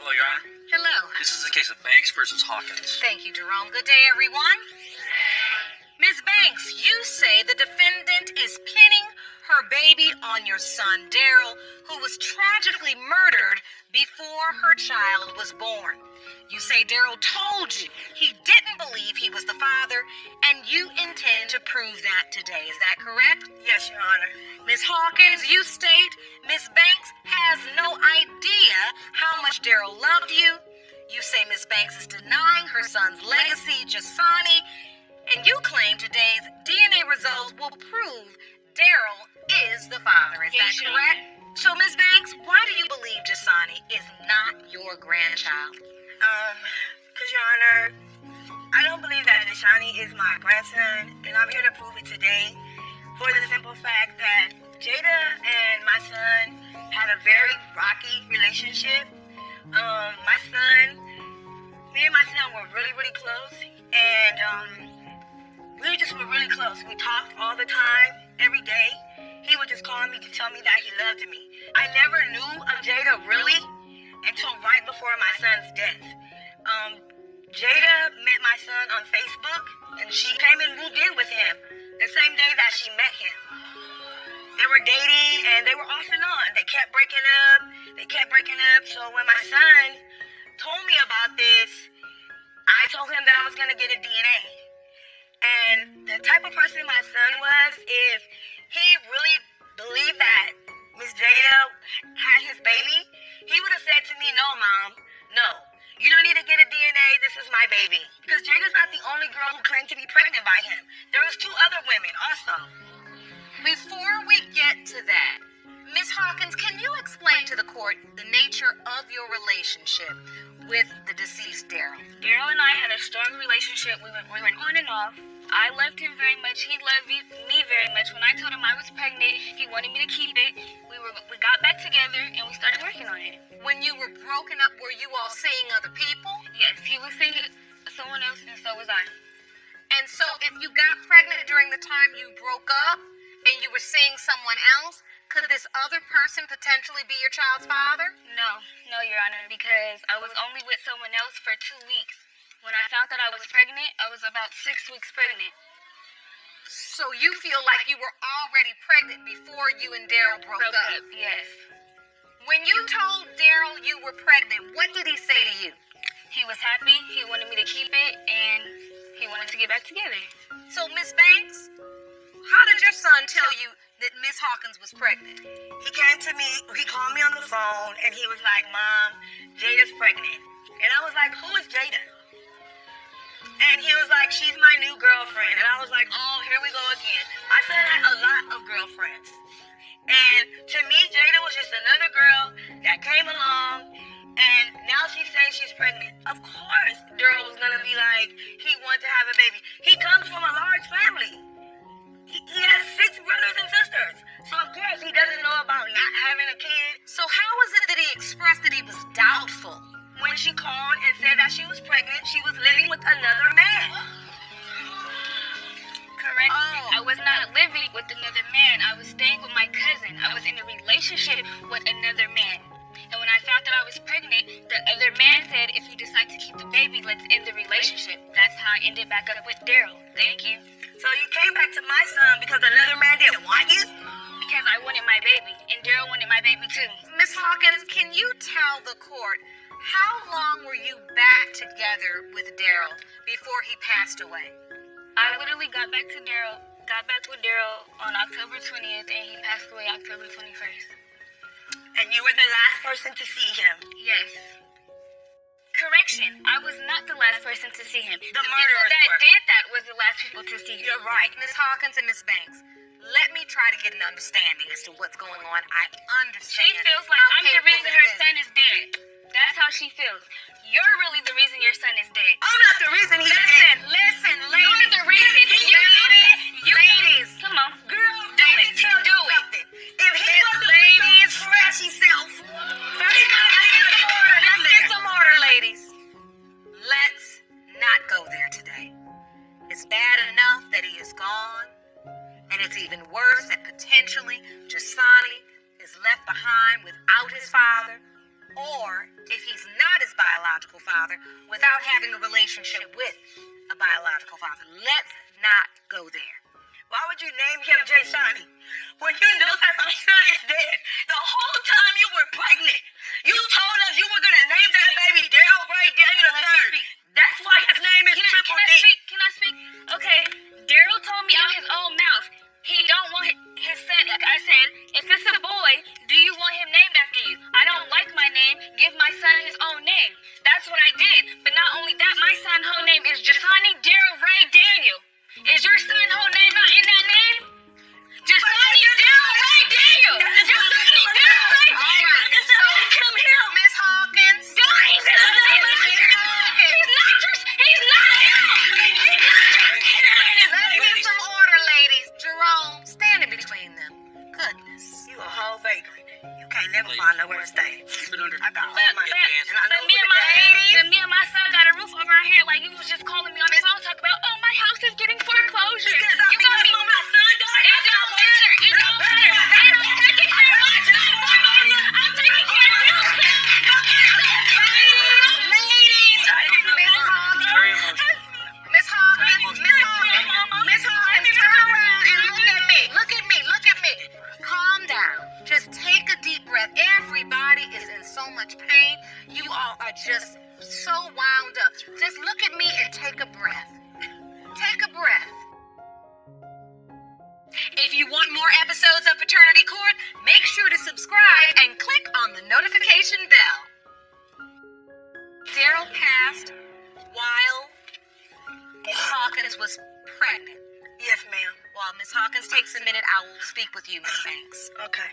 Hello, Your Honor. Hello. This is the case of Banks versus Hawkins. Thank you, Jerome. Good day, everyone. Ms. Banks, you say the defendant is pinning her baby on your son, Daryl, who was tragically murdered before her child was born. You say Daryl told you he didn't believe he was the father, and you intend to prove that today. Is that correct? Yes, Your Honor. Ms. Hawkins, you state Ms. Banks has no idea how much Daryl loved you. You say Ms. Banks is denying her son's legacy, Jasani, and you claim today's DNA results will prove Daryl is the father. Is that correct? So, Ms. Banks, why do you believe Jasani is not your grandchild? Because, Your Honor, I don't believe that Deshani is my grandson, and I'm here to prove it today for the simple fact that Jada and my son had a very rocky relationship. Me and my son were really, really close, and we just were really close. We talked all the time, every day. He would just call me to tell me that he loved me. I never knew of Jada really until right before my son's death. Jada met my son on Facebook, and she came and moved in with him the same day that she met him. They were dating, and they were off and on. They kept breaking up. So when my son told me about this, I told him that I was going to get a DNA. And the type of person my son was, if he really believed that Miss Jada had his baby, he would have said to me, "No, Mom, no. You don't need to get a DNA. This is my baby." Because Jada's not the only girl who claimed to be pregnant by him. There was 2 other women also. Before we get to that, Ms. Hawkins, can you explain to the court the nature of your relationship with the deceased Daryl? Daryl and I had a strong relationship. We went on and off. I loved him very much. He loved me very much. When I told him I was pregnant, he wanted me to keep it. We got back together and we started working on it. When you were broken up, were you all seeing other people? Yes, he was seeing someone else and so was I. And so if you got pregnant during the time you broke up and you were seeing someone else, could this other person potentially be your child's father? No, Your Honor, because I was only with someone else for 2 weeks. When I found that I was pregnant, I was about 6 weeks pregnant. So you feel like you were already pregnant before you and Daryl broke up? Yes. When you told Daryl you were pregnant, what did he say to you? He was happy, he wanted me to keep it, and he wanted to get back together. So, Miss Banks, how did your son tell you that Miss Hawkins was pregnant? He came to me, he called me on the phone, and he was like, "Mom, Jada's pregnant." And I was like, "Who is Jada?" And he was like, "She's my new girlfriend." And I was like, "Oh, here we go again." My son had a lot of girlfriends. And to me, Jada was just another girl that came along, and now she's saying she's pregnant. Of course, Daryl was going to be like, he wanted to have a baby. He comes from a large family. He has 6 brothers and sisters. So, of course, he doesn't know about not having a kid. So how is it that he expressed that he was doubtful? When she called and said that she was pregnant, she was living with another man. Correct. Oh. I was not living with another man. I was staying with my cousin. I was in a relationship with another man. And when I found that I was pregnant, the other man said, "If you decide to keep the baby, let's end the relationship." That's how I ended back up with Daryl. Thank you. So you came back to my son because another man didn't want you? Because I wanted my baby, and Daryl wanted my baby too. Miss Hawkins, can you tell the court how long were you back together with Daryl before he passed away? I literally got back with Daryl on October 20th, and he passed away October 21st. And you were the last person to see him? Yes. Correction, I was not the last person to see him. The people murderers that were. did that was the last people to see him. You're right. Miss Hawkins and Miss Banks, let me try to get an understanding as to what's going on. I understand. She feels like I'm the reason her son is dead. That's how she feels. You're really the reason your son is dead. I'm not the reason he's dead. Listen, You're ladies. the reason. Ladies. Come on. Girl, Do let me it. tell you Do it. something. If he Miss wasn't Ladies. so trashy self, Let's get some order, ladies. Let's not go there today. It's bad enough that he is gone, and it's even worse that potentially Jasani is left behind without his father, or if he's not his biological father without having a relationship with a biological father. Let's not go there. Why would you name him Jay Shani when you know that my son is dead? The whole time you were pregnant, you told us you were going to name that baby Daryl Ray Daniel III. That's why his name is Triple D. Can I speak? Okay, Daryl told me out his own mouth he don't want his son. Like I said, if it's a boy, do you want him named after you? I don't like my name. Give my son his own name. That's what I did. But not only that, my son's whole name is Jasani Daryl Ray Daniel. Is your son's whole name not in that name? Jasani Daryl Ray Daniel. Jasani Daryl Ray Daniel. Come here, Miss Hawkins. He's not him. Let's get some order, ladies. Jerome, stand in between them. Goodness. You a whole vagrant. You can't never find nowhere to stay. Keep it under. I got all But my plans, and I know me and my son got a roof over our head. Like you was just calling me on the phone, talk about, oh, my house is getting foreclosure. You got me. when my son died. It don't matter. It don't matter. I'm taking care of my son. I'm taking care of your son. Very emotional. Miss Hawkins, turn around and look at me. Calm down. Just take a deep breath. Everybody is in so much pain. You all are just so wound up. Just look at me and take a breath. Take a breath. If you want more episodes of Paternity Court, make sure to subscribe and click on the notification bell. Daryl passed while Miss Hawkins was pregnant. Yes, ma'am. While Miss Hawkins takes a minute, I will speak with you, Miss Banks. Okay.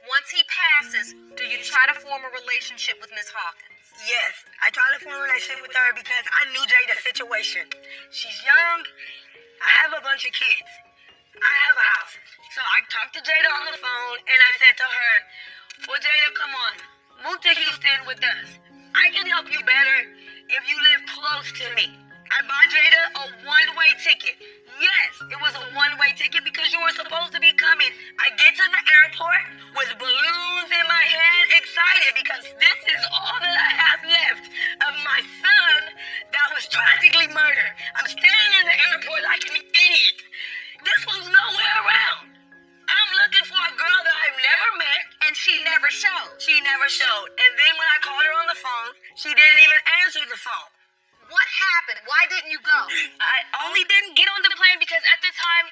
Once he passes, do you try to form a relationship with Miss Hawkins? Yes, I tried to form a relationship with her because I knew Jada's situation. She's young. I have a bunch of kids. I have a house. So I talked to Jada on the phone and I said to her, well, Jada, come on. Move to Houston with us. I can help you better if you live close to me. I bought Jada a one-way ticket. Yes, it was a one-way ticket because you were supposed to be coming. I get to the airport with balloons in my head, excited because this is all that I have left of my son that was tragically murdered. I'm standing in the airport like an idiot. This was nowhere around. I'm looking for a girl that I've never met. And she never showed. She never showed. And then when I called her on the phone, she didn't even answer the phone. What happened? Why didn't you go? I only didn't get on the plane because at the time,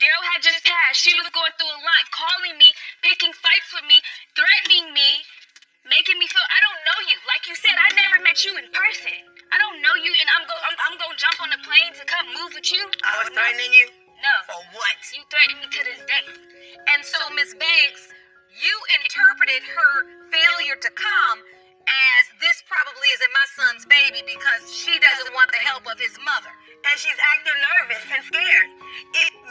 Daryl had just passed. She was going through a lot, calling me, picking fights with me, threatening me, making me feel I don't know you. Like you said, I never met you in person. I don't know you, and I'm going to jump on the plane to come move with you. I was threatening you? No. For what? You threatened me to this day. And so, Miss Banks, you interpreted her failure to come as this probably isn't my son's baby because she doesn't want the help of his mother. And she's acting nervous and scared.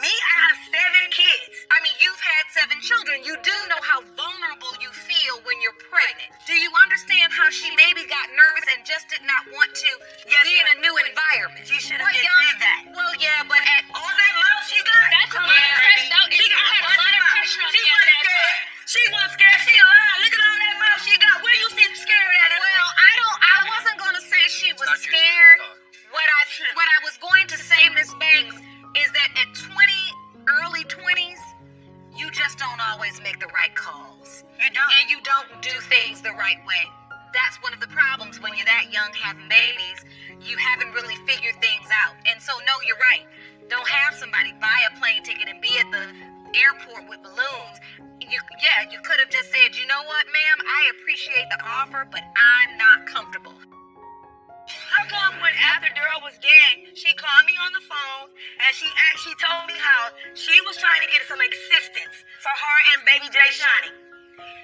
I have 7 kids. I mean, you've had 7 children. You do know how vulnerable you feel when you're pregnant. Do you understand how she maybe got nervous and just did not want to be in a new environment? She should have did that. Well, yeah, but at All that mouth she got? That's a lot of pressure. She got had a lot of pressure on She me at wasn't that scared. time. She wasn't scared. She lied. Look at all that mouth she got. Where you see scared at it? well, I wasn't gonna say she was scared. What I was going to say, Miss Banks, is that at early 20s, you just don't always make the right calls. You don't. And you don't do things the right way. That's one of the problems when you're that young having babies. You haven't really figured things out. And so, no, you're right. Don't have somebody buy a plane ticket and be at the airport with balloons. You could have just said, you know what, ma'am, I appreciate the offer, but I'm not comfortable. How come when after Daryl was dead, she called me on the phone and she told me how she was trying to get some assistance for her and baby Jay Shani.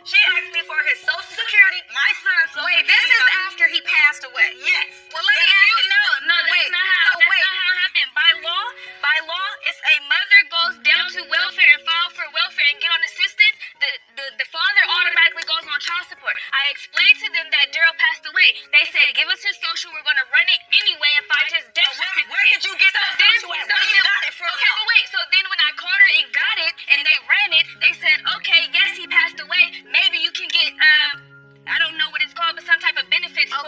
She asked me for his social security, my son's social Wait, this security is number. after he passed away. Yes. Well, let me ask you. No, that's not how it happened. By law, if a mother goes down to welfare and file for welfare and get on assistance, the father automatically goes on child support. I explained to them that Daryl passed away. They said, give us his social, we're going to run it anyway and find his death certificate. Where did you get that social at? Where you got it from? Okay, but wait, so then when I called her and got it, and they ran it, they said, okay, yes, he passed away. Maybe you can get, I don't know what it's called, but some type of benefits for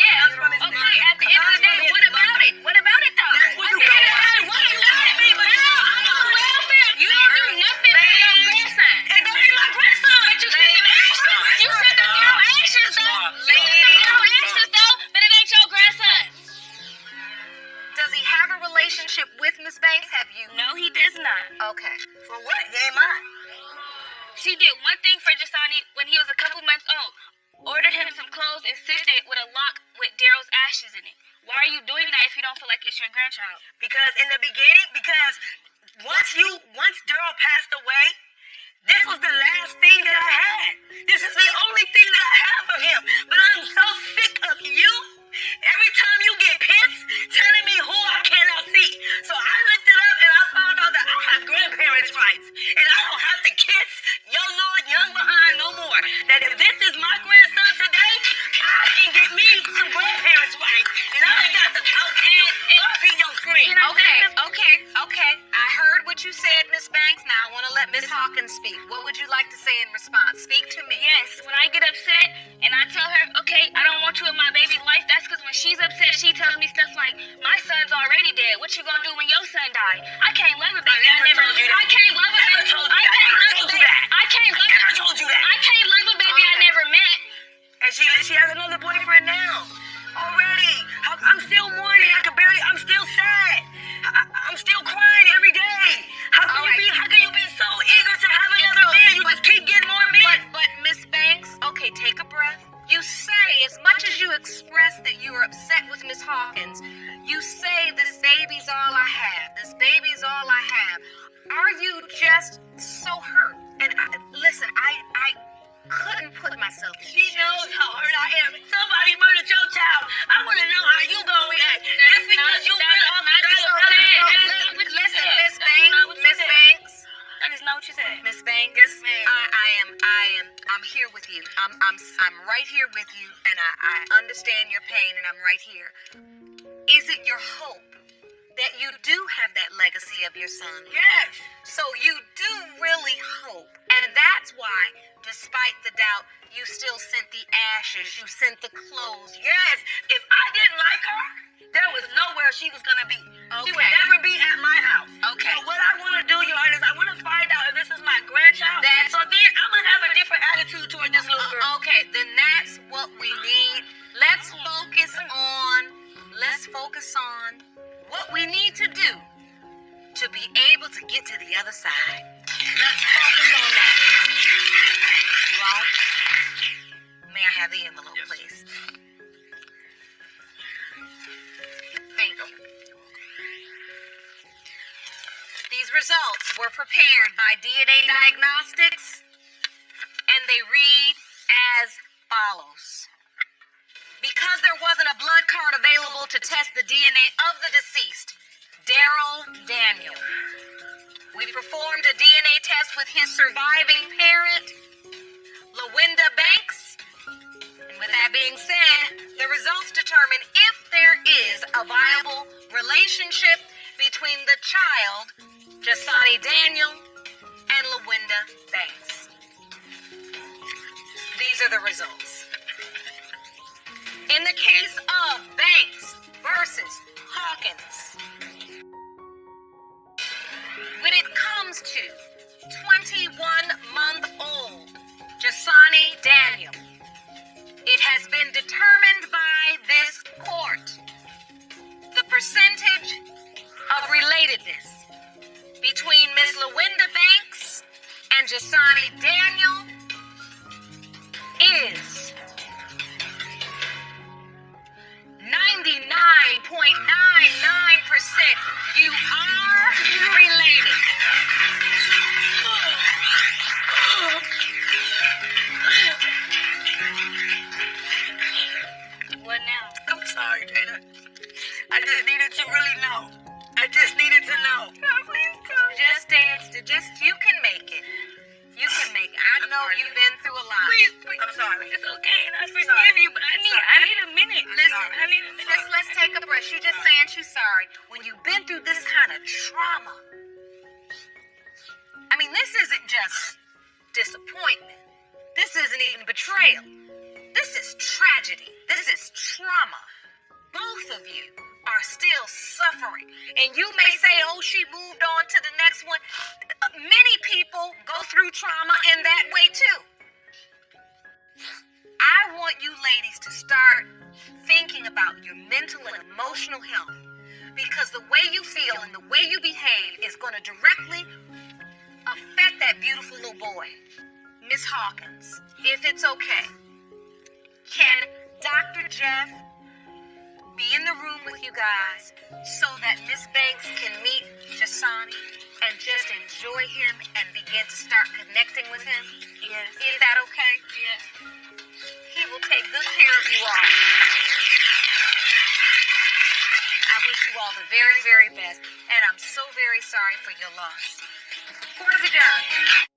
Yeah. comes from his Okay, mother. at the end of the day, what about it? What about it, though? That's what At you the end of the got. day, what you got me, but I'm on welfare. You didn't do nothing for your grandson. And that ain't my grandson. But you sent them actions. You sent them girl actions, though. You sent them girl actions, though, but it ain't your grandson. Does he have a relationship with Miss Banks? Have you? No, he does not. Okay. For what? They ain't mine. She did one thing for Jasani when he was a couple months old. Ordered him some clothes and sent it with a lock with Daryl's ashes in it. Why are you doing that if you don't feel like it's your grandchild? Because in the beginning, once Daryl passed away, this was the last thing that I had. This is the only thing that I have of him. But I'm so sick of you. Every time you get pissed, telling me who I cannot see. So I looked it up and I found out that I have grandparents' rights. And I don't have to kiss your little young behind no more. That if this is my grandson today, I can get me some grandparents' rights. And I ain't got to talk to you or be your friend. Okay. I heard what you said, Miss Banks. Now I want to let Miss Hawkins speak. What would you like to say in response? Speak to me. Yes, when I get upset and I tell her, okay, I don't want you in my baby's life, that's because when she's upset, she tells me stuff like, my son's already dead. What you gonna do when your son die? I can't love a baby. I told you that. I can't love a baby. Never told you I that. can't Never love a told you baby. that. I can't love Never told you that. I can't love a baby I never met. And she has another boyfriend now. Already. I'm still mourning. I'm still sad. I'm still crying every day. How can you be so eager to have another man? You just keep getting more men. But Miss Banks, okay, take a breath. You say, as much as you express that you are upset with Miss Hawkins, you say this baby's all I have. This baby's all I have. Are you just so hurt? And listen, I couldn't put myself in She knows how hurt I am. Somebody murdered your child. I want to know how you gonna react. Just because you went off the Listen, Miss Banks. That is not what you said. Miss Banks, Yes, ma'am. I'm here with you. I'm right here with you, and I understand your pain, and I'm right here. Is it your hope that you do have that legacy of your son? Yes. So you do really hope, and that's why, despite the doubt, you still sent the ashes, you sent the clothes. Yes. If I didn't like her, there was nowhere she was gonna be. She would Okay. never be at my house. Okay. So what I want to do, Your Highness, I want to find out if this is my grandchild. So then I'm gonna have a different attitude toward this little girl. Okay, then that's what we need. Let's focus on what we need to do to be able to get to the other side. Let's focus on that. Well, may I have the envelope, please? Thank you. These results were prepared by DNA Diagnostics, and they read as follows. Because there wasn't a blood card available to test the DNA of the deceased, Daryl Daniel, we performed a DNA test with his surviving parent, LaWinda Banks. And with that being said, the results determine if there is a viable relationship between the child, Jasani Daniel, and LaWinda Banks. These are the results. In the case of Banks versus Hawkins, when it comes to 21-month-old Jasani Daniel, it has been determined by this court the percentage of relatedness between Miss LaWinda Banks and Jasani Daniel is 99.99%. You are related. What now? I'm sorry, Dana. I just needed to really know. I just needed to know. Please come. Just dance. You can make it. You can make it. I know you've been through a lot. Please. I'm sorry. It's okay, and I forgive you, but I need a minute. Listen, I need a minute. let's take a breath. She's just saying she's sorry. When you've been through this kind of trauma, I mean, this isn't just disappointment. This isn't even betrayal. This is tragedy. This is trauma. Both of you are still suffering. And you may say, oh, she moved on to the next one. Many people go through trauma in that way too. I want you ladies to start thinking about your mental and emotional health, because the way you feel and the way you behave is going to directly affect that beautiful little boy. Miss Hawkins, if it's okay, can Dr. Jeff be in the room with you guys so that Miss Banks can meet Jasani and just enjoy him and begin to start connecting with him? Yes. Is that okay? Yes. He will take good care of you all. I wish you all the very, very best, and I'm so very sorry for your loss. Court is adjourned.